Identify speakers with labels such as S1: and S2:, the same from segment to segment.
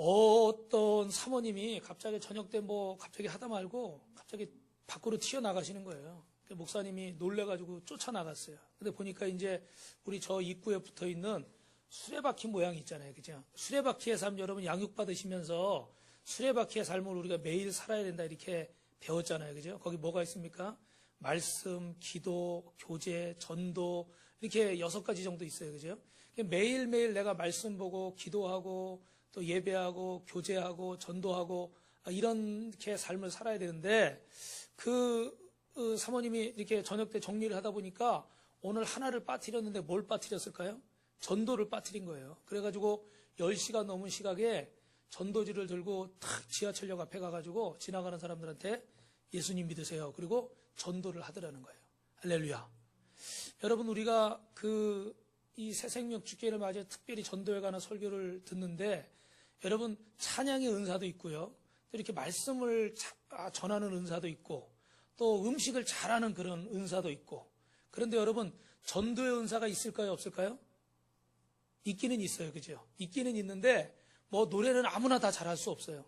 S1: 어떤 사모님이 갑자기 저녁 때 갑자기 하다 말고 갑자기 밖으로 튀어나가시는 거예요. 목사님이 놀래가지고 쫓아나갔어요. 근데 보니까 이제 우리 저 입구에 붙어 있는 수레바퀴 모양이 있잖아요. 그죠? 수레바퀴의 삶 여러분 양육받으시면서 수레바퀴의 삶을 우리가 매일 살아야 된다 이렇게 배웠잖아요. 그죠? 거기 뭐가 있습니까? 말씀, 기도, 교제, 전도 이렇게 6가지 정도 있어요. 그죠? 매일매일 내가 말씀 보고 기도하고 또 예배하고 교제하고 전도하고 이렇게 삶을 살아야 되는데 그 사모님이 이렇게 저녁 때 정리를 하다 보니까 오늘 하나를 빠뜨렸는데 뭘 빠뜨렸을까요? 전도를 빠뜨린 거예요. 그래가지고 10시가 넘은 시각에 전도지를 들고 탁 지하철역 앞에 가가지고 지나가는 사람들한테 예수님 믿으세요. 그리고 전도를 하더라는 거예요. 할렐루야. 여러분 우리가 이 새생명 주기를 맞아 특별히 전도에 관한 설교를 듣는데 여러분 찬양의 은사도 있고요. 또 이렇게 말씀을 전하는 은사도 있고 또 음식을 잘하는 그런 은사도 있고 그런데 여러분 전도의 은사가 있을까요? 없을까요? 있기는 있어요. 그죠? 있기는 있는데 노래는 아무나 다 잘할 수 없어요.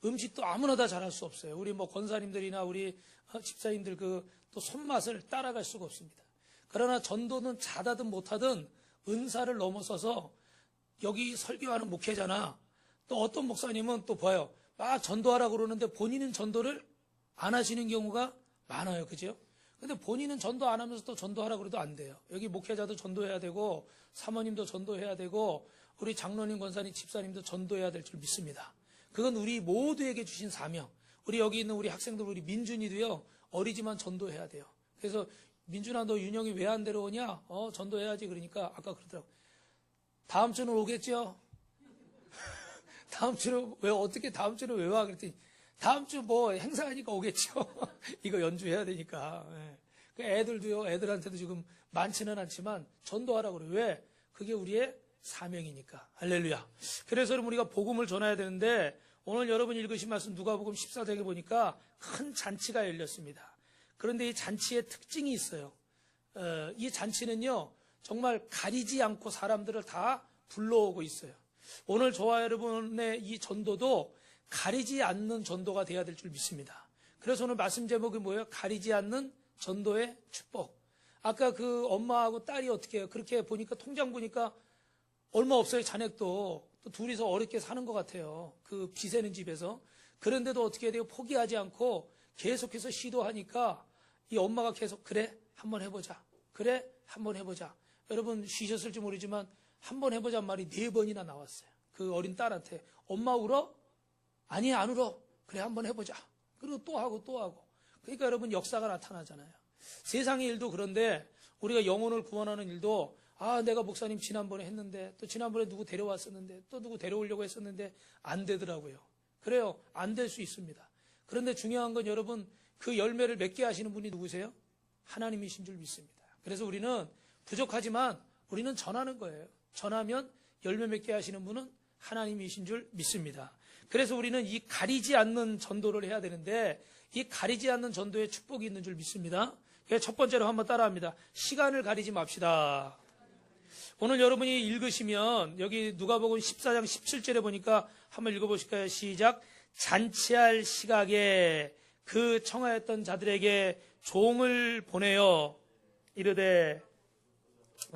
S1: 음식도 아무나 다 잘할 수 없어요. 우리 권사님들이나 우리 집사님들 또 손맛을 따라갈 수가 없습니다. 그러나 전도는 잘하든 못하든 은사를 넘어서서 여기 설교하는 목회자나 또 어떤 목사님은 또 봐요. 막 전도하라고 그러는데 본인은 전도를 안 하시는 경우가 많아요. 그죠? 근데 본인은 전도 안 하면서 또 전도하라고 그래도 안 돼요. 여기 목회자도 전도해야 되고 사모님도 전도해야 되고 우리 장로님, 권사님, 집사님도 전도해야 될 줄 믿습니다. 그건 우리 모두에게 주신 사명. 우리 여기 있는 우리 학생들, 우리 민준이도요. 어리지만 전도해야 돼요. 그래서 민준아 너 윤영이 왜 안 데려오냐? 전도해야지. 그러니까 아까 그러더라고. 다음 주는 오겠죠? 다음 주는 어떻게 다음 주는 왜 와? 그랬더니 다음 주 행사하니까 오겠죠. 이거 연주해야 되니까. 그 애들도요, 애들한테도 지금 많지는 않지만 전도하라고 그래요. 왜? 그게 우리의 사명이니까. 할렐루야. 그래서 우리가 복음을 전해야 되는데 오늘 여러분 읽으신 말씀 누가복음 14장에 보니까 큰 잔치가 열렸습니다. 그런데 이 잔치의 특징이 있어요. 이 잔치는요, 정말 가리지 않고 사람들을 다 불러오고 있어요. 오늘 저와 여러분의 이 전도도 가리지 않는 전도가 돼야 될 줄 믿습니다. 그래서 오늘 말씀 제목이 뭐예요? 가리지 않는 전도의 축복. 아까 그 엄마하고 딸이 어떻게 해요? 그렇게 보니까 통장 보니까 얼마 없어요. 잔액도 또 둘이서 어렵게 사는 것 같아요. 그 비세는 집에서. 그런데도 어떻게 해야 돼요? 포기하지 않고 계속해서 시도하니까 이 엄마가 계속 그래 한번 해보자. 그래 한번 해보자. 여러분 쉬셨을지 모르지만 한번 해보자 말이 4번이나 나왔어요. 그 어린 딸한테. 엄마 울어? 아니 안 울어. 그래 한번 해보자. 그리고 또 하고 또 하고. 그러니까 여러분 역사가 나타나잖아요. 세상의 일도 그런데 우리가 영혼을 구원하는 일도 내가 목사님 지난번에 했는데 또 지난번에 누구 데려왔었는데 또 누구 데려오려고 했었는데 안 되더라고요. 그래요. 안 될 수 있습니다. 그런데 중요한 건 여러분 그 열매를 맺게 하시는 분이 누구세요? 하나님이신 줄 믿습니다. 그래서 우리는 부족하지만 우리는 전하는 거예요. 전하면 열매 맺게 하시는 분은 하나님이신 줄 믿습니다. 그래서 우리는 이 가리지 않는 전도를 해야 되는데 이 가리지 않는 전도에 축복이 있는 줄 믿습니다. 첫 번째로 한번 따라합니다. 시간을 가리지 맙시다. 오늘 여러분이 읽으시면 여기 누가복음 14장 17절에 보니까 한번 읽어보실까요? 시작. 잔치할 시각에 그 청하였던 자들에게 종을 보내어 이르되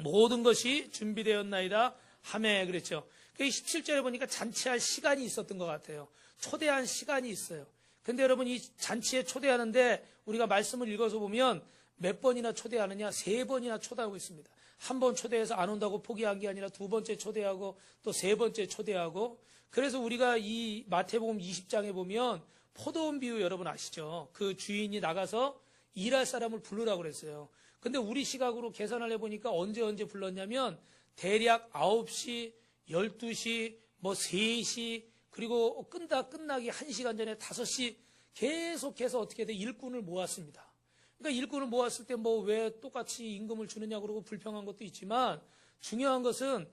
S1: 모든 것이 준비되었나이다 하매 그랬죠. 그 17절에 보니까 잔치할 시간이 있었던 것 같아요. 초대한 시간이 있어요. 근데 여러분 이 잔치에 초대하는데 우리가 말씀을 읽어서 보면 몇 번이나 초대하느냐? 3번이나 초대하고 있습니다. 한 번 초대해서 안 온다고 포기한 게 아니라 2번째 초대하고 또 3번째 초대하고 그래서 우리가 이 마태복음 20장에 보면 포도원 비유 여러분 아시죠? 그 주인이 나가서 일할 사람을 부르라고 그랬어요. 근데 우리 시각으로 계산을 해보니까 언제 불렀냐면 대략 9시, 12시, 3시 그리고 끝나기 1시간 전에 5시 계속해서 어떻게 돼? 일꾼을 모았습니다. 그러니까 일꾼을 모았을 때 왜 똑같이 임금을 주느냐 그러고 불평한 것도 있지만 중요한 것은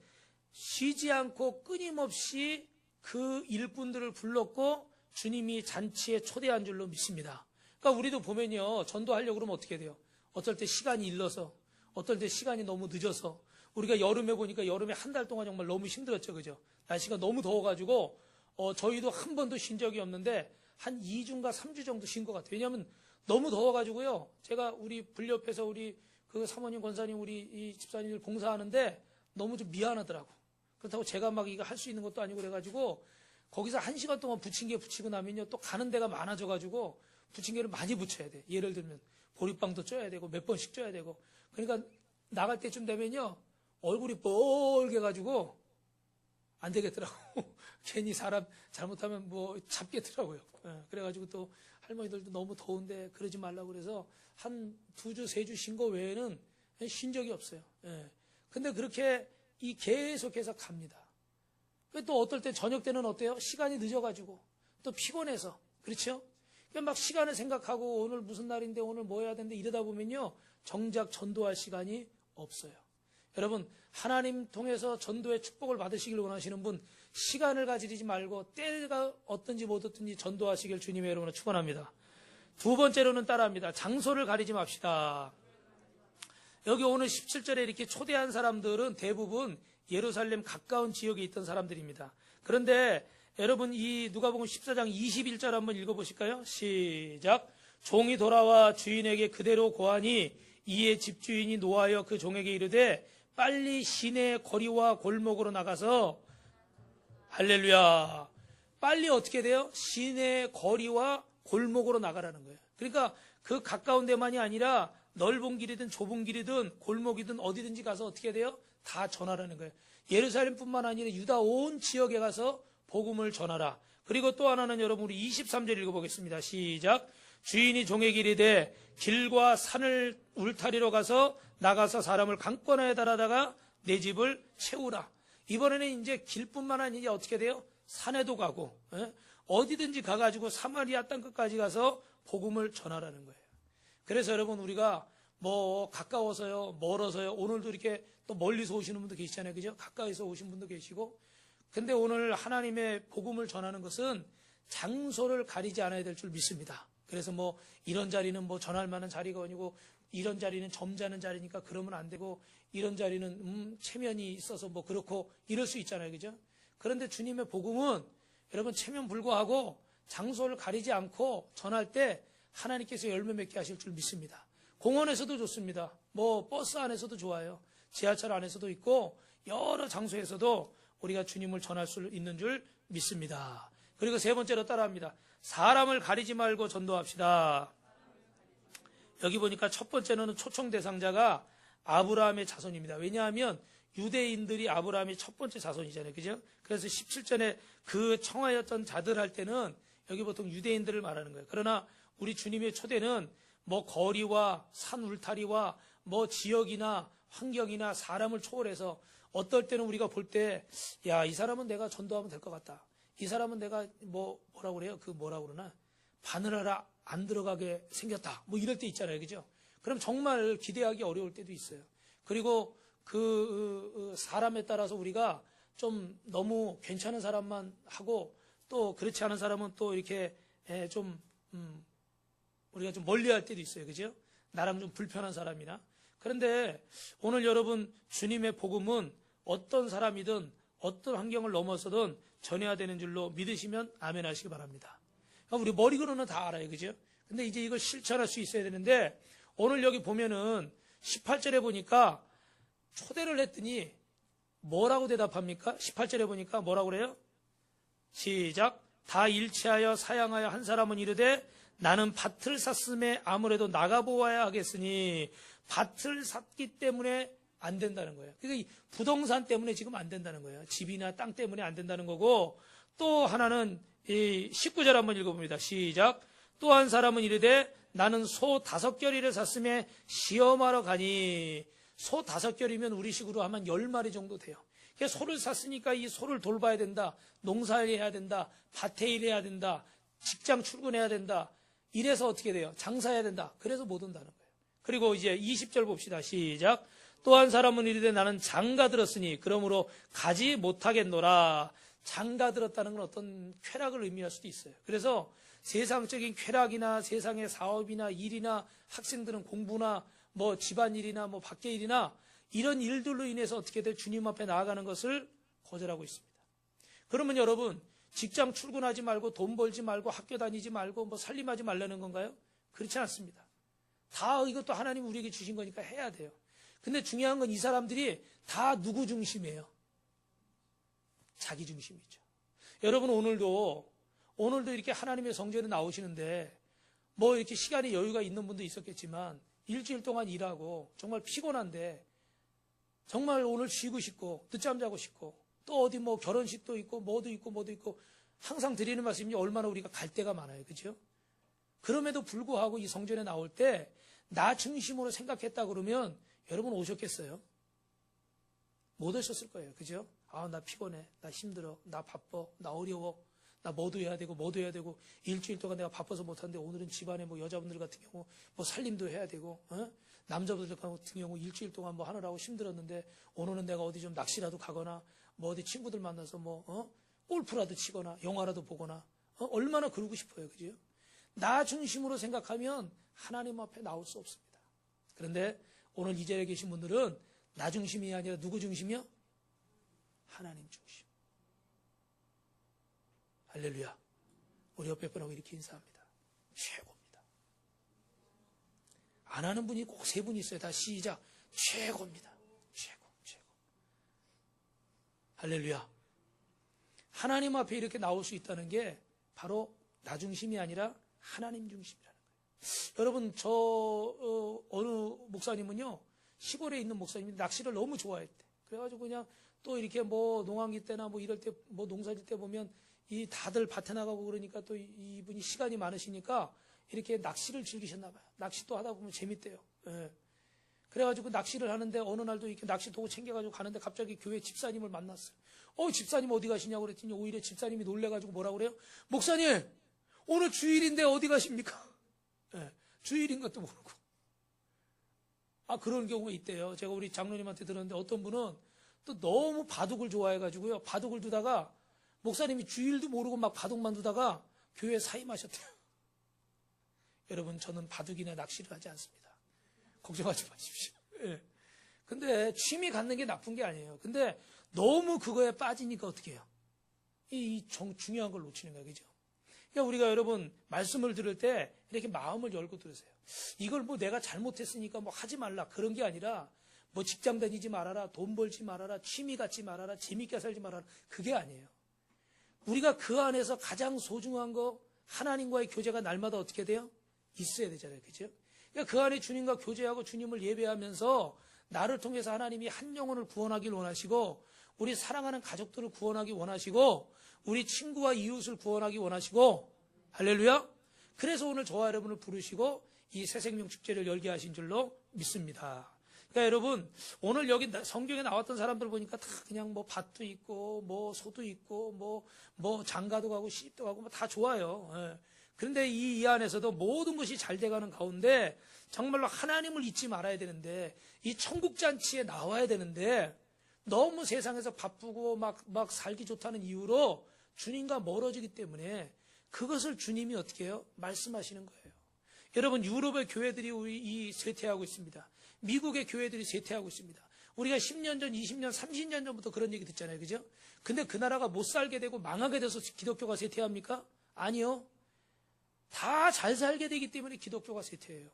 S1: 쉬지 않고 끊임없이 그 일꾼들을 불렀고 주님이 잔치에 초대한 줄로 믿습니다. 그러니까 우리도 보면요. 전도하려고 그러면 어떻게 돼요? 어떨 때 시간이 일러서 어떨 때 시간이 너무 늦어서 우리가 여름에 보니까 여름에 한 달 동안 정말 너무 힘들었죠. 그죠? 날씨가 너무 더워가지고 저희도 한 번도 쉰 적이 없는데 한 2주인가 3주 정도 쉰 것 같아요. 왜냐하면 너무 더워가지고요. 제가 우리 불옆에서 우리 그 사모님, 권사님, 우리 이 집사님들 봉사하는데 너무 좀 미안하더라고. 그렇다고 제가 막 이거 할 수 있는 것도 아니고 그래가지고 거기서 1시간 동안 부침개 붙이고 나면요. 또 가는 데가 많아져가지고 부침개를 많이 붙여야 돼. 예를 들면 보리빵도 쪄야 되고 몇 번씩 쪄야 되고. 그러니까 나갈 때쯤 되면요. 얼굴이 뻘게 가지고 안 되겠더라고. 괜히 사람 잘못하면 뭐 잡겠더라고요. 그래가지고 또 할머니들도 너무 더운데 그러지 말라고 그래서 한 2주, 3주 쉰 거 외에는 쉰 적이 없어요. 근데 그렇게 계속해서 갑니다. 또 어떨 때 저녁 때는 어때요? 시간이 늦어가지고 또 피곤해서 그렇죠? 막 시간을 생각하고 오늘 무슨 날인데 오늘 뭐 해야 되는데 이러다 보면요 정작 전도할 시간이 없어요. 여러분 하나님 통해서 전도의 축복을 받으시길 원하시는 분 시간을 가지지 말고 때가 어떤지 못 어떤지 전도하시길 주님의 이름으로 축원합니다. 두 번째로는 따라합니다. 장소를 가리지 맙시다. 여기 오늘 17절에 이렇게 초대한 사람들은 대부분 예루살렘 가까운 지역에 있던 사람들입니다. 그런데 여러분 이 누가복음 14장 21절 한번 읽어보실까요? 시작. 종이 돌아와 주인에게 그대로 고하니 이에 집주인이 노하여 그 종에게 이르되 빨리 시내 거리와 골목으로 나가서 할렐루야. 빨리 어떻게 돼요? 시내 거리와 골목으로 나가라는 거예요. 그러니까 그 가까운 데만이 아니라 넓은 길이든 좁은 길이든 골목이든 어디든지 가서 어떻게 돼요? 다 전하라는 거예요. 예루살렘뿐만 아니라 유다 온 지역에 가서 복음을 전하라. 그리고 또 하나는 여러분 우리 23절 읽어보겠습니다. 시작. 주인이 종에게 이르되 길과 산을 울타리로 가서 나가서 사람을 강권하에 달아다가 내 집을 채우라. 이번에는 이제 길뿐만 아니라 어떻게 돼요? 산에도 가고 어디든지 가가지고 사마리아 땅끝까지 가서 복음을 전하라는 거예요. 그래서 여러분 우리가 뭐 가까워서요 멀어서요 오늘도 이렇게 또 멀리서 오시는 분도 계시잖아요. 그죠? 가까이서 오신 분도 계시고 근데 오늘 하나님의 복음을 전하는 것은 장소를 가리지 않아야 될 줄 믿습니다. 그래서 뭐 이런 자리는 뭐 전할 만한 자리가 아니고 이런 자리는 점잖은 자리니까 그러면 안 되고 이런 자리는 체면이 있어서 뭐 그렇고 이럴 수 있잖아요. 그죠? 그런데 주님의 복음은 여러분 체면 불구하고 장소를 가리지 않고 전할 때 하나님께서 열매 맺게 하실 줄 믿습니다. 공원에서도 좋습니다. 뭐 버스 안에서도 좋아요. 지하철 안에서도 있고 여러 장소에서도 우리가 주님을 전할 수 있는 줄 믿습니다. 그리고 세 번째로 따라합니다. 사람을 가리지 말고 전도합시다. 여기 보니까 첫 번째는 초청 대상자가 아브라함의 자손입니다. 왜냐하면 유대인들이 아브라함의 첫 번째 자손이잖아요. 그죠? 그래서 17절에 그 청하였던 자들 할 때는 여기 보통 유대인들을 말하는 거예요. 그러나 우리 주님의 초대는 뭐 거리와 산 울타리와 뭐 지역이나 환경이나 사람을 초월해서 어떨 때는 우리가 볼 때 야, 이 사람은 내가 전도하면 될 것 같다. 이 사람은 내가 뭐라고 그래요? 뭐라고 그러나? 바늘하라 안 들어가게 생겼다. 뭐 이럴 때 있잖아요. 그죠? 그럼 정말 기대하기 어려울 때도 있어요. 그리고 그 사람에 따라서 우리가 좀 너무 괜찮은 사람만 하고 또 그렇지 않은 사람은 또 이렇게 좀 우리가 좀 멀리할 때도 있어요. 그죠? 나랑 좀 불편한 사람이나. 그런데 오늘 여러분 주님의 복음은 어떤 사람이든 어떤 환경을 넘어서든 전해야 되는 줄로 믿으시면 아멘 하시기 바랍니다. 우리 머리로는 다 알아요. 그죠? 근데 이제 이걸 실천할 수 있어야 되는데 오늘 여기 보면은 18절에 보니까 초대를 했더니 뭐라고 대답합니까? 18절에 보니까 뭐라고 그래요? 시작. 다 일치하여 사양하여 한 사람은 이르되 나는 밭을 샀음에 아무래도 나가보아야 하겠으니 밭을 샀기 때문에 안 된다는 거예요. 그러니까 이 부동산 때문에 지금 안 된다는 거예요. 집이나 땅 때문에 안 된다는 거고 또 하나는 이 19절 한번 읽어봅니다. 시작. 또 한 사람은 이르되 나는 소 5겨리를 샀음에 시험하러 가니 소 5겨리면 우리식으로 하면 10마리 정도 돼요. 그러니까 소를 샀으니까 이 소를 돌봐야 된다. 농사일해야 된다. 밭에 일해야 된다. 직장 출근해야 된다. 이래서 어떻게 돼요? 장사해야 된다. 그래서 못 온다는 거예요. 그리고 이제 20절 봅시다. 시작. 또 한 사람은 이르되 나는 장가 들었으니 그러므로 가지 못하겠노라. 장가 들었다는 건 어떤 쾌락을 의미할 수도 있어요. 그래서 세상적인 쾌락이나 세상의 사업이나 일이나 학생들은 공부나 뭐 집안일이나 뭐 밖의 일이나 이런 일들로 인해서 어떻게 돼 주님 앞에 나아가는 것을 거절하고 있습니다. 그러면 여러분 직장 출근하지 말고 돈 벌지 말고 학교 다니지 말고 뭐 살림하지 말라는 건가요? 그렇지 않습니다. 다 이것도 하나님 우리에게 주신 거니까 해야 돼요. 근데 중요한 건 이 사람들이 다 누구 중심이에요? 자기 중심이죠. 여러분 오늘도 이렇게 하나님의 성전에 나오시는데 뭐 이렇게 시간이 여유가 있는 분도 있었겠지만 일주일 동안 일하고 정말 피곤한데 정말 오늘 쉬고 싶고 늦잠 자고 싶고 또 어디 뭐 결혼식도 있고 뭐도 있고 항상 드리는 말씀이 얼마나 우리가 갈 데가 많아요. 그죠? 그럼에도 불구하고 이 성전에 나올 때 나 중심으로 생각했다 그러면 여러분 오셨겠어요? 못 오셨을 거예요. 그죠? 아, 나 피곤해. 나 힘들어. 나 바빠. 나 어려워. 나 뭐도 해야 되고 일주일 동안 내가 바빠서 못하는데 오늘은 집안에 뭐 여자분들 같은 경우 뭐 살림도 해야 되고 남자분들 같은 경우 일주일 동안 뭐 하느라고 힘들었는데 오늘은 내가 어디 좀 낚시라도 가거나 뭐 어디 친구들 만나서 골프라도 치거나 영화라도 보거나 얼마나 그러고 싶어요. 그죠? 나 중심으로 생각하면 하나님 앞에 나올 수 없습니다. 그런데 오늘 이 자리에 계신 분들은 나 중심이 아니라 누구 중심이요? 하나님 중심. 할렐루야. 우리 옆에 분하고 이렇게 인사합니다. 최고입니다. 안 하는 분이 꼭 세 분 있어요. 다 시작. 최고입니다. 최고. 할렐루야. 하나님 앞에 이렇게 나올 수 있다는 게 바로 나 중심이 아니라 하나님 중심이라는 거예요. 여러분 어느 목사님은요 시골에 있는 목사님이 낚시를 너무 좋아했대. 그래가지고 그냥 또 이렇게 뭐 농한기 때나 뭐 이럴 때 뭐 농사질 때 보면 이 다들 밭에 나가고 그러니까 또 이분이 시간이 많으시니까 이렇게 낚시를 즐기셨나 봐요. 낚시도 하다 보면 재밌대요. 예. 그래가지고 낚시를 하는데 어느 날도 이렇게 낚시 도구 챙겨가지고 가는데 갑자기 교회 집사님을 만났어요. 집사님 어디 가시냐고 그랬더니 오히려 집사님이 놀래가지고 뭐라고 그래요? 목사님 오늘 주일인데 어디 가십니까? 예. 주일인 것도 모르고. 그런 경우가 있대요. 제가 우리 장로님한테 들었는데 어떤 분은 또 너무 바둑을 좋아해가지고요. 바둑을 두다가 목사님이 주일도 모르고 막 바둑만 두다가 교회에 사임하셨대요. 여러분 저는 바둑이나 낚시를 하지 않습니다. 걱정하지 마십시오. 예. 근데 취미 갖는 게 나쁜 게 아니에요. 근데 너무 그거에 빠지니까 어떻게 해요? 중요한 걸 놓치는 거예요. 그죠? 그러니까 우리가 여러분 말씀을 들을 때 이렇게 마음을 열고 들으세요. 이걸 뭐 내가 잘못했으니까 뭐 하지 말라 그런 게 아니라 뭐 직장 다니지 말아라, 돈 벌지 말아라, 취미 갖지 말아라, 재밌게 살지 말아라 그게 아니에요. 우리가 그 안에서 가장 소중한 거 하나님과의 교제가 날마다 어떻게 돼요? 있어야 되잖아요. 그죠? 그러니까 그 안에 주님과 교제하고 주님을 예배하면서 나를 통해서 하나님이 한 영혼을 구원하길 원하시고 우리 사랑하는 가족들을 구원하기 원하시고 우리 친구와 이웃을 구원하기 원하시고 할렐루야. 그래서 오늘 저와 여러분을 부르시고 이 새생명 축제를 열게 하신 줄로 믿습니다. 그러니까 여러분 오늘 여기 성경에 나왔던 사람들 보니까 다 그냥 뭐 밭도 있고 뭐 소도 있고 뭐 장가도 가고 시집도 가고 뭐 다 좋아요. 예. 그런데 이 안에서도 모든 것이 잘 돼가는 가운데 정말로 하나님을 잊지 말아야 되는데 이 천국잔치에 나와야 되는데 너무 세상에서 바쁘고 막 살기 좋다는 이유로 주님과 멀어지기 때문에 그것을 주님이 어떻게 해요? 말씀하시는 거예요. 여러분 유럽의 교회들이 쇠퇴하고 있습니다. 미국의 교회들이 쇠퇴하고 있습니다. 우리가 10년 전, 20년, 30년 전부터 그런 얘기 듣잖아요. 그죠? 근데 그 나라가 못 살게 되고 망하게 돼서 기독교가 쇠퇴합니까? 아니요. 다 잘 살게 되기 때문에 기독교가 쇠퇴해요.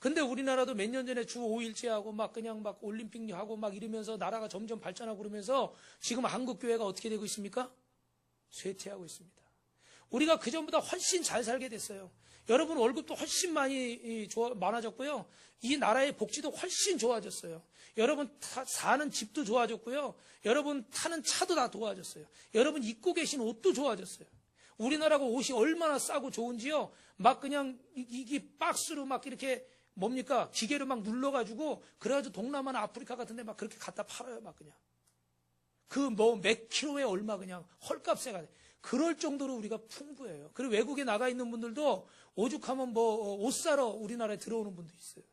S1: 근데 우리나라도 몇 년 전에 주 5일제하고 그냥 올림픽하고 이러면서 나라가 점점 발전하고 그러면서 지금 한국교회가 어떻게 되고 있습니까? 쇠퇴하고 있습니다. 우리가 그전보다 훨씬 잘 살게 됐어요. 여러분 월급도 훨씬 많아졌고요. 이 나라의 복지도 훨씬 좋아졌어요. 여러분 사는 집도 좋아졌고요. 여러분 타는 차도 다 좋아졌어요. 여러분 입고 계신 옷도 좋아졌어요. 우리나라가 옷이 얼마나 싸고 좋은지요. 그냥 이게 박스로 이렇게 뭡니까? 기계로 눌러가지고 그래가지고 동남아나 아프리카 같은데 그렇게 갖다 팔아요. 그냥 몇 킬로에 얼마 그냥 헐값에 가. 그럴 정도로 우리가 풍부해요. 그리고 외국에 나가 있는 분들도 오죽하면 옷 사러 우리나라에 들어오는 분도 있어요.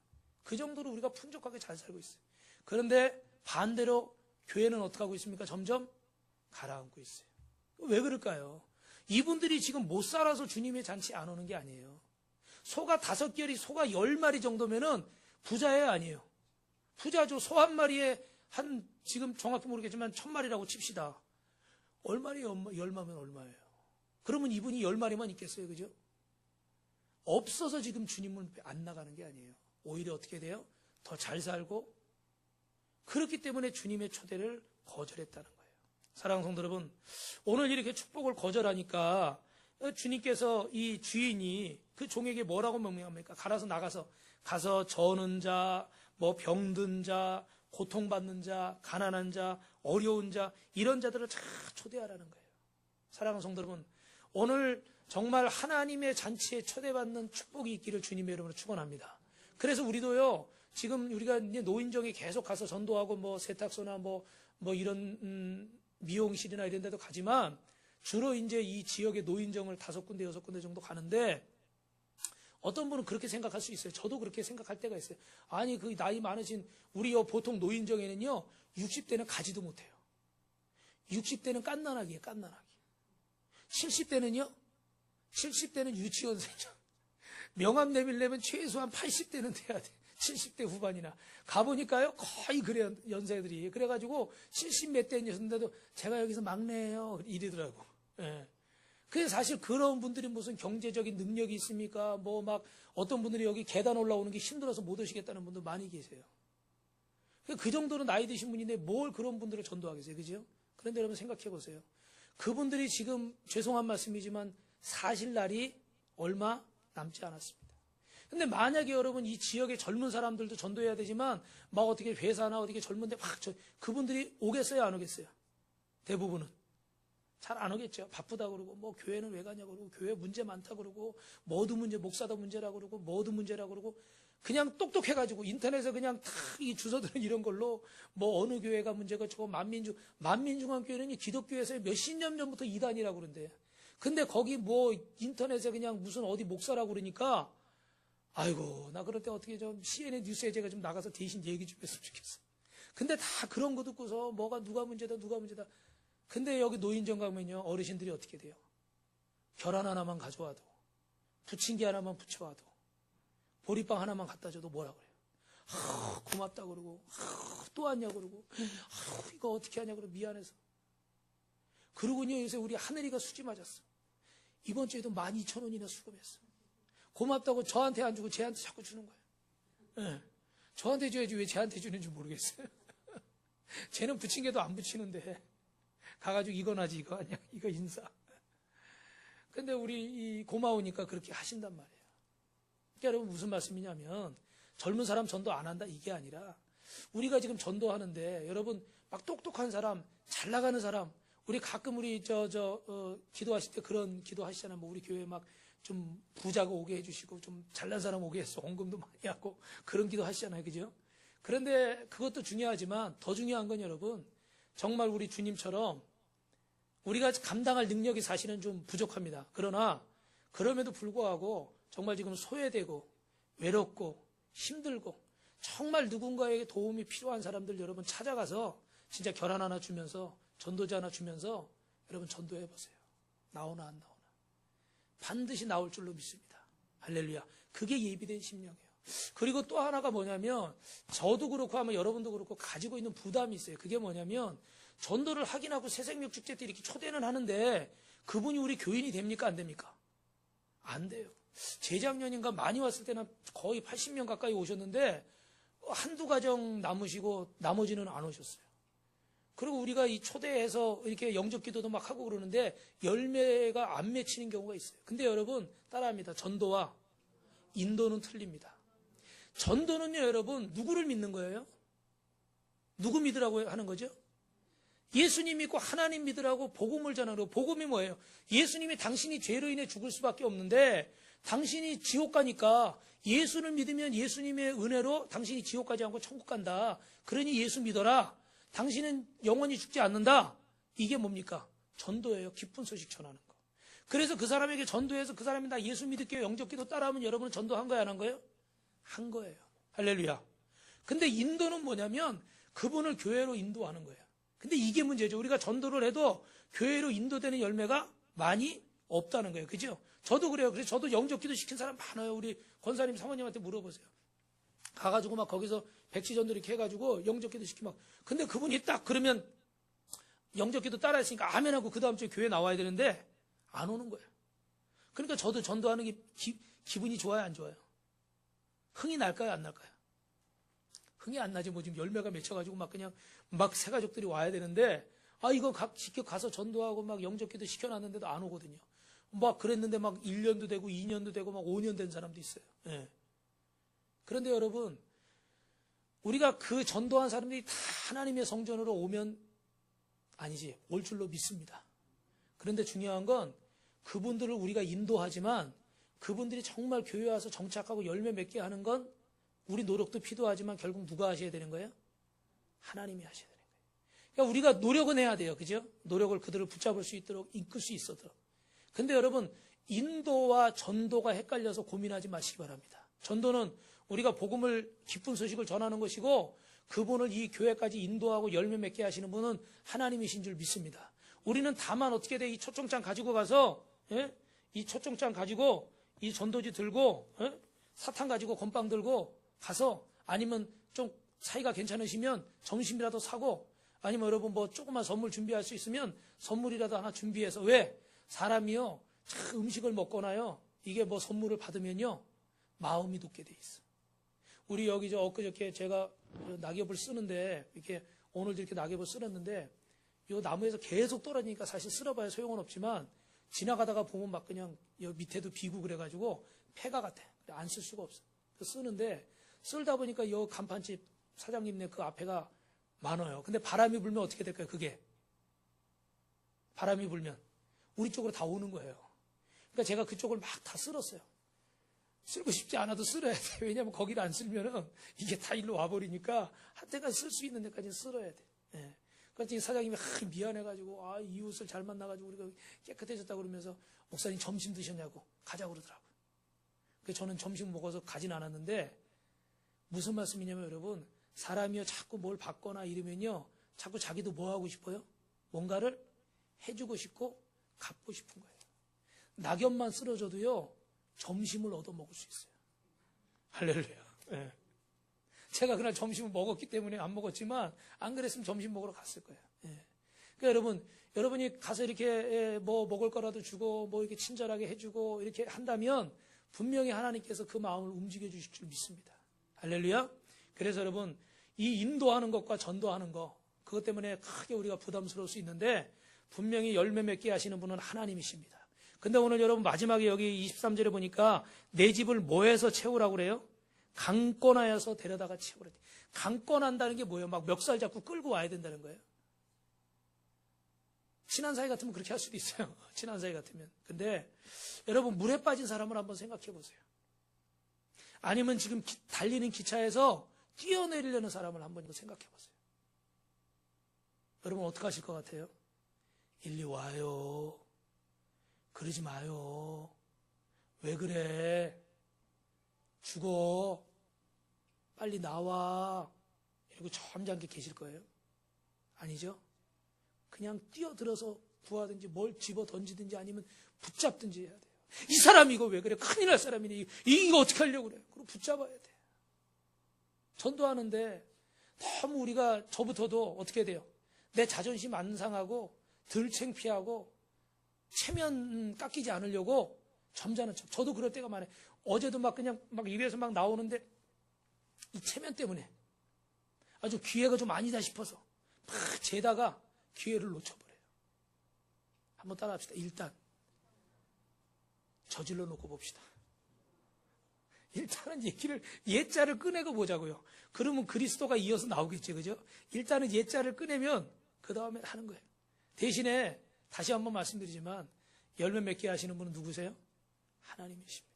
S1: 그 정도로 우리가 풍족하게 잘 살고 있어요. 그런데 반대로 교회는 어떻게 하고 있습니까? 점점 가라앉고 있어요. 왜 그럴까요? 이분들이 지금 못 살아서 주님의 잔치 안 오는 게 아니에요. 소가 5결이 소가 10마리 정도면은 부자예요, 아니에요? 부자죠. 소 한 마리에 지금 정확히 모르겠지만 1000마리라고 칩시다. 얼마리 10마면 얼마예요? 그러면 이분이 10마리만 있겠어요. 그죠? 없어서 지금 주님을 안 나가는 게 아니에요. 오히려 어떻게 돼요? 더 잘 살고, 그렇기 때문에 주님의 초대를 거절했다는 거예요. 사랑하는 성도 여러분, 오늘 이렇게 축복을 거절하니까 주님께서 이 주인이 그 종에게 뭐라고 명령합니까? 가서 저는 자, 뭐 병든 자, 고통받는 자, 가난한 자, 어려운 자, 이런 자들을 다 초대하라는 거예요. 사랑하는 성도 여러분, 오늘 정말 하나님의 잔치에 초대받는 축복이 있기를 주님의 이름으로 축원합니다. 그래서 우리도요, 지금 우리가 이제 노인정에 계속 가서 전도하고 뭐 세탁소나 뭐 이런 미용실이나 이런 데도 가지만 주로 이제 이 지역의 노인정을 5군데, 6군데 정도 가는데 어떤 분은 그렇게 생각할 수 있어요. 저도 그렇게 생각할 때가 있어요. 아니, 그 나이 많으신 우리 보통 노인정에는요, 60대는 가지도 못해요. 60대는 깐난하기예요, 깐난하기. 70대는 유치원생이죠. 명함 내밀려면 최소한 80대는 돼야 돼. 70대 후반이나. 가보니까요, 거의 그래요, 연세들이. 그래가지고 70 몇 대였는데도 제가 여기서 막내예요. 이러더라고. 예. 그래서 사실 그런 분들이 무슨 경제적인 능력이 있습니까? 뭐 막 어떤 분들이 여기 계단 올라오는 게 힘들어서 못 오시겠다는 분들 많이 계세요. 그 정도로 나이 드신 분인데 뭘 그런 분들을 전도하겠어요. 그죠? 그런데 여러분 생각해 보세요. 그분들이 지금 죄송한 말씀이지만 사실 날이 얼마 남지 않았습니다. 근데 만약에 여러분 이 지역의 젊은 사람들도 전도해야 되지만 막 어떻게 회사나 어떻게 젊은데 그분들이 오겠어요, 안 오겠어요? 대부분은 잘 안 오겠죠. 바쁘다 그러고 뭐 교회는 왜 가냐 그러고 교회 문제 많다 그러고 뭐도 문제, 목사도 문제라 그러고 뭐도 문제라 그러고 그냥 똑똑해가지고 인터넷에 그냥 다 이 주소들은 이런 걸로 뭐 어느 교회가 문제가 저거 만민중앙교회는 기독교에서 몇십 년 전부터 이단이라고 그러는데 근데 거기 뭐 인터넷에 그냥 무슨 어디 목사라고 그러니까 아이고 나 그럴 때 어떻게 좀 CNN 뉴스에 제가 좀 나가서 대신 얘기 좀 했으면 좋겠어. 근데 다 그런 거 듣고서 뭐가 누가 문제다. 근데 여기 노인정 가면요 어르신들이 어떻게 돼요? 계란 하나만 가져와도 부침개 하나만 부쳐와도 보리빵 하나만 갖다 줘도 뭐라 그래요? 고맙다 그러고 또 왔냐 그러고 이거 어떻게 하냐 그러고 미안해서. 그러고요 요새 우리 하늘이가 수지 맞았어. 이번 주에도 12,000원이나 수금했어. 고맙다고 저한테 안 주고 쟤한테 자꾸 주는 거예요. 네. 저한테 줘야지 왜 쟤한테 주는지 모르겠어요. 쟤는 부침개도 안 부치는데 가가지고 이건 하지 이거 아니야 이거 인사. 근데 우리 고마우니까 그렇게 하신단 말이에요. 그러니까 여러분 무슨 말씀이냐면 젊은 사람 전도 안 한다 이게 아니라 우리가 지금 전도하는데 여러분 막 똑똑한 사람 잘 나가는 사람 우리 가끔 우리 기도하실 때 그런 기도하시잖아요. 뭐 우리 교회 막 좀 부자가 오게 해주시고 좀 잘난 사람 오게 해서 헌금도 많이 하고 그런 기도 하시잖아요. 그죠? 그런데 그것도 중요하지만 더 중요한 건 여러분 정말 우리 주님처럼 우리가 감당할 능력이 사실은 좀 부족합니다. 그러나 그럼에도 불구하고 정말 지금 소외되고 외롭고 힘들고 정말 누군가에게 도움이 필요한 사람들 여러분 찾아가서 진짜 결혼 하나 주면서 전도자 하나 주면서 여러분 전도해 보세요. 나오나 안 나오나. 반드시 나올 줄로 믿습니다. 할렐루야. 그게 예비된 심령이에요. 그리고 또 하나가 뭐냐면 저도 그렇고 아마 여러분도 그렇고 가지고 있는 부담이 있어요. 그게 뭐냐면 전도를 하긴 하고 새생명 축제 때 이렇게 초대는 하는데 그분이 우리 교인이 됩니까? 안 됩니까? 안 돼요. 재작년인가 많이 왔을 때는 거의 80명 가까이 오셨는데 한두 가정 남으시고 나머지는 안 오셨어요. 그리고 우리가 이 초대해서 이렇게 영접 기도도 막 하고 그러는데 열매가 안 맺히는 경우가 있어요. 근데 여러분 따라합니다. 전도와 인도는 틀립니다. 전도는요 여러분 누구를 믿는 거예요? 누구 믿으라고 하는 거죠? 예수님 믿고 하나님 믿으라고 복음을 전하라고. 복음이 뭐예요? 예수님이 당신이 죄로 인해 죽을 수밖에 없는데 당신이 지옥 가니까 예수를 믿으면 예수님의 은혜로 당신이 지옥 가지 않고 천국 간다. 그러니 예수 믿어라. 당신은 영원히 죽지 않는다. 이게 뭡니까? 전도예요. 기쁜 소식 전하는 거. 그래서 그 사람에게 전도해서 그 사람이 나 예수 믿을게요. 영접기도 따라하면 여러분은 전도한 거예요? 안 한 거예요? 한 거예요. 할렐루야. 근데 인도는 뭐냐면 그분을 교회로 인도하는 거예요. 근데 이게 문제죠. 우리가 전도를 해도 교회로 인도되는 열매가 많이 없다는 거예요. 그죠? 저도 그래요. 그래서 저도 영접기도 시킨 사람 많아요. 우리 권사님 사모님한테 물어보세요. 가가지고 막 거기서 백지전도 이렇게 해가지고 영접기도 시키고 막. 근데 그분이 딱 그러면 영접기도 따라 했으니까 아멘하고 그 다음 주에 교회 나와야 되는데 안 오는 거예요. 그러니까 저도 전도하는 게 기분이 좋아요, 안 좋아요? 흥이 날까요, 안 날까요? 흥이 안 나지. 뭐 지금 열매가 맺혀가지고 막 그냥 막 새 가족들이 와야 되는데, 이거 직접 가서 전도하고 막 영접기도 시켜놨는데도 안 오거든요. 막 그랬는데 막 1년도 되고 2년도 되고 막 5년 된 사람도 있어요. 예. 그런데 여러분, 우리가 그 전도한 사람들이 다 하나님의 성전으로 오면 아니지, 올 줄로 믿습니다. 그런데 중요한 건 그분들을 우리가 인도하지만 그분들이 정말 교회 와서 정착하고 열매 맺게 하는 건 우리 노력도 필요하지만 결국 누가 하셔야 되는 거예요? 하나님이 하셔야 되는 거예요. 그러니까 우리가 노력은 해야 돼요. 그죠? 노력을 그들을 붙잡을 수 있도록, 이끌 수 있도록. 근데 여러분, 인도와 전도가 헷갈려서 고민하지 마시기 바랍니다. 전도는 우리가 복음을, 기쁜 소식을 전하는 것이고, 그분을 이 교회까지 인도하고 열매 맺게 하시는 분은 하나님이신 줄 믿습니다. 우리는 다만 어떻게 돼? 이 초청장 가지고 가서, 이 초청장 가지고, 이 전도지 들고, 사탕 가지고 건빵 들고 가서, 아니면 좀 사이가 괜찮으시면 점심이라도 사고, 아니면 여러분 뭐 조그만 선물 준비할 수 있으면 선물이라도 하나 준비해서. 왜? 사람이요, 참 음식을 먹거나요, 이게 뭐 선물을 받으면요, 마음이 높게 돼 있어. 우리 여기 엊그저께 제가 낙엽을 쓰는데, 이렇게 오늘도 이렇게 낙엽을 쓸었는데, 이 나무에서 계속 떨어지니까 사실 쓸어봐야 소용은 없지만, 지나가다가 보면 막 그냥 여기 밑에도 비고 그래가지고 폐가 같아. 안 쓸 수가 없어. 쓰는데, 쓸다 보니까 이 간판집 사장님네 그 앞에가 많아요. 근데 바람이 불면 어떻게 될까요? 그게 바람이 불면 우리 쪽으로 다 오는 거예요. 그러니까 제가 그쪽을 막 다 쓸었어요. 쓸고 싶지 않아도 쓸어야 돼. 왜냐하면 거기를 안 쓸면은 이게 다 일로 와버리니까 한때까지 쓸 수 있는 데까지 쓸어야 돼. 예. 그러니까 사장님이 미안해가지고, 이웃을 잘 만나가지고 우리가 깨끗해졌다고 그러면서, 목사님 점심 드셨냐고 가자고 그러더라고요. 그래서 저는 점심 먹어서 가진 않았는데, 무슨 말씀이냐면 여러분, 사람이요 자꾸 뭘 받거나 이러면요, 자꾸 자기도 뭐 하고 싶어요? 뭔가를 해주고 싶고 갚고 싶은 거예요. 낙엽만 쓰러져도요, 점심을 얻어 먹을 수 있어요. 할렐루야. 네. 제가 그날 점심을 먹었기 때문에 안 먹었지만, 안 그랬으면 점심 먹으러 갔을 거예요. 네. 그러니까 여러분이 가서 이렇게 뭐 먹을 거라도 주고, 뭐 이렇게 친절하게 해주고, 이렇게 한다면, 분명히 하나님께서 그 마음을 움직여 주실 줄 믿습니다. 할렐루야. 그래서 여러분, 이 인도하는 것과 전도하는 것, 그것 때문에 크게 우리가 부담스러울 수 있는데, 분명히 열매 맺게 하시는 분은 하나님이십니다. 근데 오늘 여러분 마지막에 여기 23절에 보니까 내 집을 뭐 해서 채우라고 그래요? 강권하여서 데려다가 채우라. 강권한다는 게 뭐예요? 막 멱살 잡고 끌고 와야 된다는 거예요. 친한 사이 같으면 그렇게 할 수도 있어요. 친한 사이 같으면. 근데 여러분, 물에 빠진 사람을 한번 생각해 보세요. 아니면 지금 달리는 기차에서 뛰어내리려는 사람을 한번 생각해 보세요. 여러분 어떻게 하실 것 같아요? 일리 와요. 그러지 마요. 왜 그래? 죽어. 빨리 나와. 이러고 점잖게 계실 거예요? 아니죠? 그냥 뛰어들어서 구하든지 뭘 집어 던지든지 아니면 붙잡든지 해야 돼요. 이 사람 이거 왜 그래? 큰일 날 사람이네. 이거 어떻게 하려고 그래? 그럼 붙잡아야 돼. 전도하는데 너무 우리가 저부터도 어떻게 돼요? 내 자존심 안 상하고 덜 창피하고 체면 깎이지 않으려고 점잖은 척. 저도 그럴 때가 많아요. 어제도 막 그냥 막 입에서 막 나오는데 이 체면 때문에 아주 기회가 좀 아니다 싶어서 막 재다가 기회를 놓쳐버려요. 한번 따라합시다. 일단 저질러 놓고 봅시다. 일단은 옛자를 꺼내고 보자고요. 그러면 그리스도가 이어서 나오겠죠. 그죠? 일단은 옛자를 꺼내면 그 다음에 하는 거예요. 대신에 다시 한번 말씀드리지만 열매 맺게 하시는 분은 누구세요? 하나님이십니다.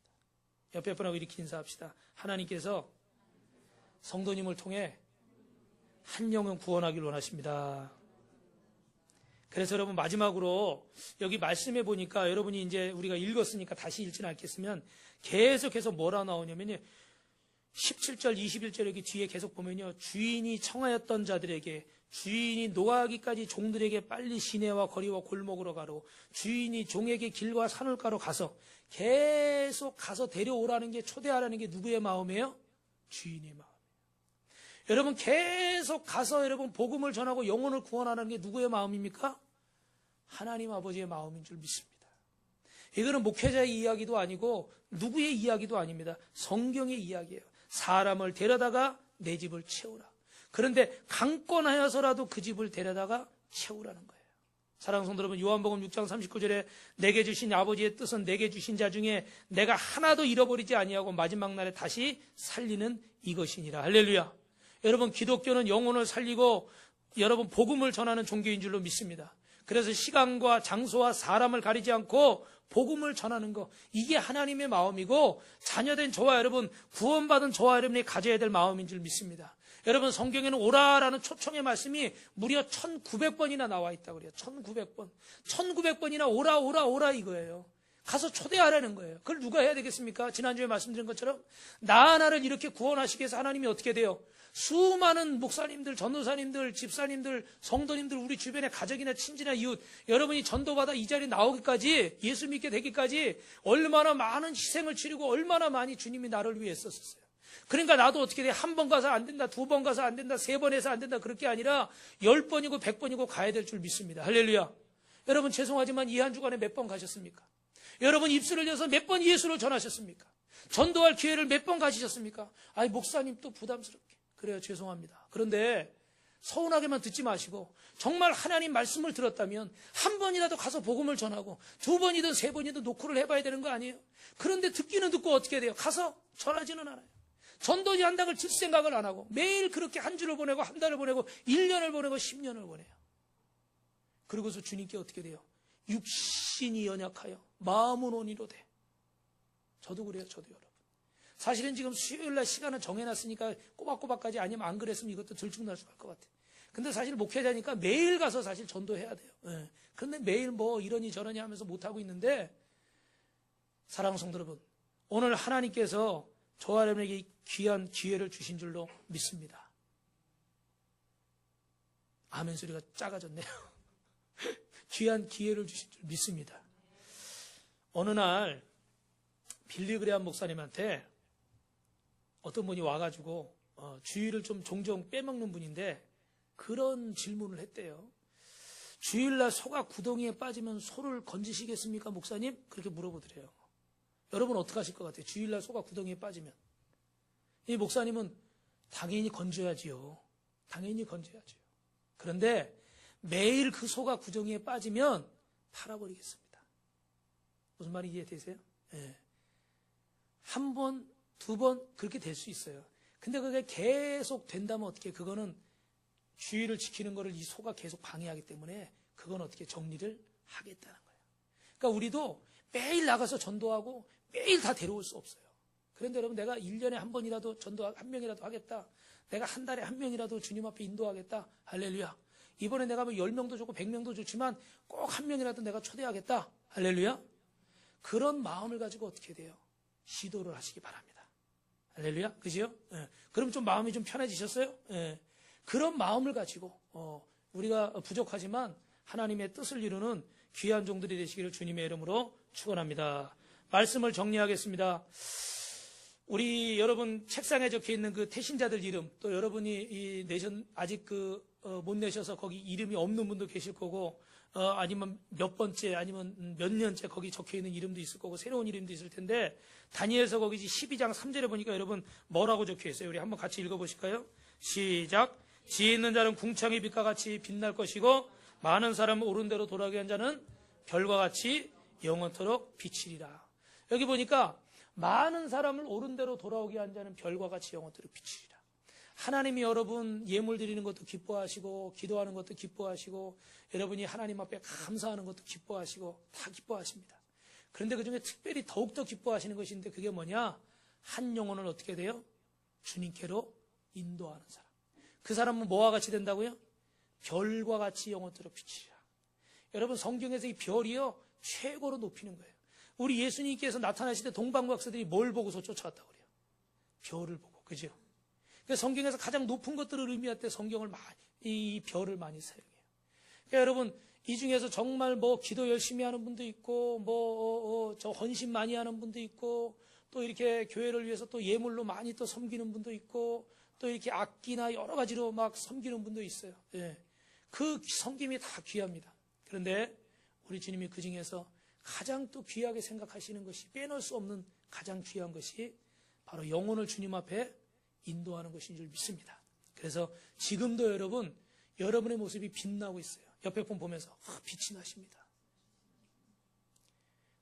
S1: 옆에 분하고 이렇게 인사합시다. 하나님께서 성도님을 통해 한 영혼 구원하길 원하십니다. 그래서 여러분 마지막으로 여기 말씀해 보니까 여러분이 이제 우리가 읽었으니까 다시 읽지는 않겠으면 계속해서 뭐라 나오냐면요. 17절, 21절 여기 뒤에 계속 보면요. 주인이 청하였던 자들에게 주인이 노하기까지 종들에게 빨리 시내와 거리와 골목으로 가로 주인이 종에게 길과 산울가로 가서 계속 가서 데려오라는 게 초대하라는 게 누구의 마음이에요? 주인의 마음. 여러분 계속 가서 여러분 복음을 전하고 영혼을 구원하는 게 누구의 마음입니까? 하나님 아버지의 마음인 줄 믿습니다. 이거는 목회자의 이야기도 아니고 누구의 이야기도 아닙니다. 성경의 이야기예요. 사람을 데려다가 내 집을 채우라. 그런데 강권하여서라도 그 집을 데려다가 채우라는 거예요. 사랑하는 성도 여러분, 요한복음 6장 39절에 내게 주신 아버지의 뜻은 내게 주신 자 중에 내가 하나도 잃어버리지 아니하고 마지막 날에 다시 살리는 이것이니라. 할렐루야. 여러분, 기독교는 영혼을 살리고 여러분 복음을 전하는 종교인 줄로 믿습니다. 그래서 시간과 장소와 사람을 가리지 않고 복음을 전하는 것, 이게 하나님의 마음이고 자녀된 저와 여러분, 구원받은 저와 여러분이 가져야 될 마음인 줄 믿습니다. 여러분, 성경에는 오라라는 초청의 말씀이 무려 1900번이나 나와 있다고 그래요. 1900번. 1900번이나 오라 오라 오라 이거예요. 가서 초대하라는 거예요. 그걸 누가 해야 되겠습니까? 지난주에 말씀드린 것처럼 나 하나를 이렇게 구원하시기 위해서 하나님이 어떻게 돼요? 수많은 목사님들, 전도사님들, 집사님들, 성도님들, 우리 주변의 가족이나 친지나 이웃, 여러분이 전도받아 이 자리에 나오기까지, 예수 믿게 되기까지 얼마나 많은 희생을 치르고 얼마나 많이 주님이 나를 위해 썼었어요. 그러니까 나도 어떻게 돼? 한 번 가서 안 된다, 두 번 가서 안 된다, 세 번 해서 안 된다, 그럴 게 아니라 10번이고 100번이고 가야 될 줄 믿습니다. 할렐루야. 여러분, 죄송하지만 이 한 주간에 몇 번 가셨습니까? 여러분, 입술을 열어서 몇 번 예수를 전하셨습니까? 전도할 기회를 몇 번 가지셨습니까? 아이, 목사님 또 부담스럽게. 그래요, 죄송합니다. 그런데 서운하게만 듣지 마시고 정말 하나님 말씀을 들었다면 한 번이라도 가서 복음을 전하고 두 번이든 세 번이든 노크를 해봐야 되는 거 아니에요? 그런데 듣기는 듣고 어떻게 돼요? 가서 전하지는 않아요. 전도지 한다고 칠 생각을 안 하고 매일 그렇게 한 주를 보내고 한 달을 보내고 1년을 보내고 10년을 보내요. 그러고서 주님께 어떻게 돼요? 육신이 연약하여 마음은 온이로 돼. 저도 그래요, 저도 여러분. 사실은 지금 수요일날 시간을 정해놨으니까 꼬박꼬박까지 아니면 안 그랬으면 이것도 들쭉날쭉할 것 같아요. 근데 사실 목회자니까 매일 가서 사실 전도해야 돼요. 예. 그런데 매일 뭐 이러니 저러니 하면서 못하고 있는데, 사랑하는 성도 여러분, 오늘 하나님께서 저와 여러분에게 귀한 기회를 주신 줄로 믿습니다. 아멘 소리가 작아졌네요. 귀한 기회를 주신 줄 믿습니다. 어느 날 빌리그레암 목사님한테 어떤 분이 와가지고 주일을 좀 종종 빼먹는 분인데 그런 질문을 했대요. 주일날 소가 구덩이에 빠지면 소를 건지시겠습니까, 목사님? 그렇게 물어보더래요. 여러분 어떻게 하실 것 같아요? 주일날 소가 구덩이에 빠지면. 이 목사님은 당연히 건져야지요. 당연히 건져야지요. 그런데 매일 그 소가 구덩이에 빠지면 팔아버리겠습니다. 무슨 말인지 이해되세요? 예. 한 번, 두 번 그렇게 될 수 있어요. 근데 그게 계속 된다면 어떻게, 그거는 주의를 지키는 거를 이 소가 계속 방해하기 때문에 그건 어떻게 정리를 하겠다는 거예요. 그러니까 우리도 매일 나가서 전도하고 매일 다 데려올 수 없어요. 그런데 여러분, 내가 1년에 한 번이라도 전도 한 명이라도 하겠다. 내가 한 달에 한 명이라도 주님 앞에 인도하겠다. 할렐루야. 이번에 내가 뭐 10명도 좋고 100명도 좋지만 꼭 한 명이라도 내가 초대하겠다. 할렐루야. 그런 마음을 가지고 어떻게 돼요? 시도를 하시기 바랍니다. 할렐루야. 그죠? 예. 그럼 좀 마음이 좀 편해지셨어요? 예. 그런 마음을 가지고 우리가 부족하지만 하나님의 뜻을 이루는 귀한 종들이 되시기를 주님의 이름으로 축원합니다. 말씀을 정리하겠습니다. 우리 여러분 책상에 적혀 있는 그 태신자들 이름, 또 여러분이 아직 못 내셔서 거기 이름이 없는 분도 계실 거고, 아니면 몇 번째, 아니면 몇 년째 거기 적혀 있는 이름도 있을 거고, 새로운 이름도 있을 텐데, 다니엘서 거기 12장 3절에 보니까 여러분 뭐라고 적혀 있어요? 우리 한번 같이 읽어보실까요? 시작. 지혜 있는 자는 궁창의 빛과 같이 빛날 것이고, 많은 사람을 옳은 대로 돌아가게 한 자는 별과 같이 영원토록 비치리라. 여기 보니까 많은 사람을 옳은 대로 돌아오게 한 자는 별과 같이 영원토록 비치리라. 하나님이 여러분 예물 드리는 것도 기뻐하시고, 기도하는 것도 기뻐하시고, 여러분이 하나님 앞에 감사하는 것도 기뻐하시고, 다 기뻐하십니다. 그런데 그 중에 특별히 더욱더 기뻐하시는 것인데, 그게 뭐냐? 한 영혼을 어떻게 돼요? 주님께로 인도하는 사람. 그 사람은 뭐와 같이 된다고요? 별과 같이 영원토록 비치리라. 여러분, 성경에서 이 별이요, 최고로 높이는 거예요. 우리 예수님께서 나타나실 때 동방박사들이 뭘 보고서 쫓아왔다고 그래요? 별을 보고. 그죠? 그래서 성경에서 가장 높은 것들을 의미할 때 성경을 이 별을 많이 사용해요. 그러니까 여러분, 이 중에서 정말 뭐 기도 열심히 하는 분도 있고, 저 헌신 많이 하는 분도 있고, 또 이렇게 교회를 위해서 또 예물로 많이 또 섬기는 분도 있고, 또 이렇게 악기나 여러 가지로 막 섬기는 분도 있어요. 예. 그 섬김이 다 귀합니다. 그런데 우리 주님이 그 중에서 가장 또 귀하게 생각하시는 것이, 빼놓을 수 없는 가장 귀한 것이 바로 영혼을 주님 앞에 인도하는 것인 줄 믿습니다. 그래서 지금도 여러분, 여러분의 모습이 빛나고 있어요. 옆에 분 보면서 빛이 나십니다.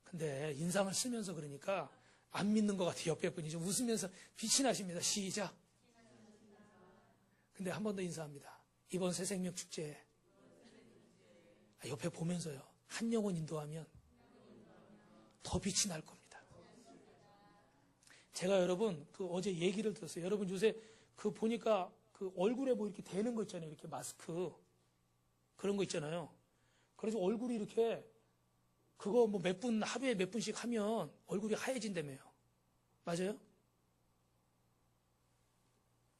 S1: 근데 인상을 쓰면서 그러니까 안 믿는 것 같아요. 옆에 분이 좀 웃으면서 빛이 나십니다. 시작. 근데 한 번 더 인사합니다. 이번 새생명 축제에 옆에 보면서요. 한 영혼 인도하면 더 빛이 날 겁니다. 제가 여러분 어제 얘기를 들었어요. 여러분 요새 보니까 얼굴에 뭐 이렇게 대는 거 있잖아요. 이렇게 마스크 그런 거 있잖아요. 그래서 얼굴이 이렇게 그거 뭐 하루에 몇 분씩 하면 얼굴이 하얘진다며요. 맞아요?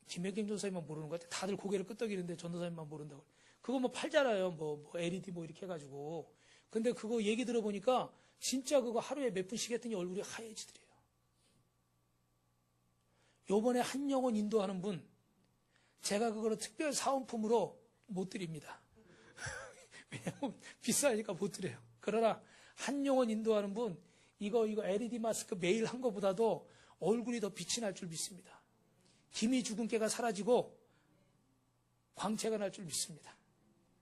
S1: 김혜경 전사님만 모르는 것 같아요. 다들 고개를 끄덕이는데 전도사님만 모른다고. 그거 뭐 팔잖아요. 뭐 LED 뭐 이렇게 해가지고. 근데 그거 얘기 들어보니까 진짜 그거 하루에 몇 분씩 했더니 얼굴이 하얘지더래요. 요번에 한 영혼 인도하는 분, 제가 그거를 특별 사은품으로 못 드립니다. 왜냐면 비싸니까 못 드려요. 그러나 한 영혼 인도하는 분, 이거 LED 마스크 매일 한 것보다도 얼굴이 더 빛이 날 줄 믿습니다. 김이 죽은 깨가 사라지고 광채가 날 줄 믿습니다.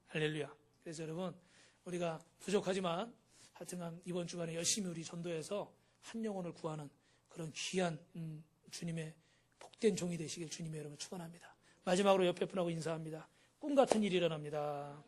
S1: 할렐루야. 그래서 여러분, 우리가 부족하지만 하여튼간 이번 주간에 열심히 우리 전도해서 한 영혼을 구하는 그런 귀한 주님의 복된 종이 되시길 주님의 이름으로 축원합니다. 마지막으로 옆에 분하고 인사합니다. 꿈 같은 일이 일어납니다.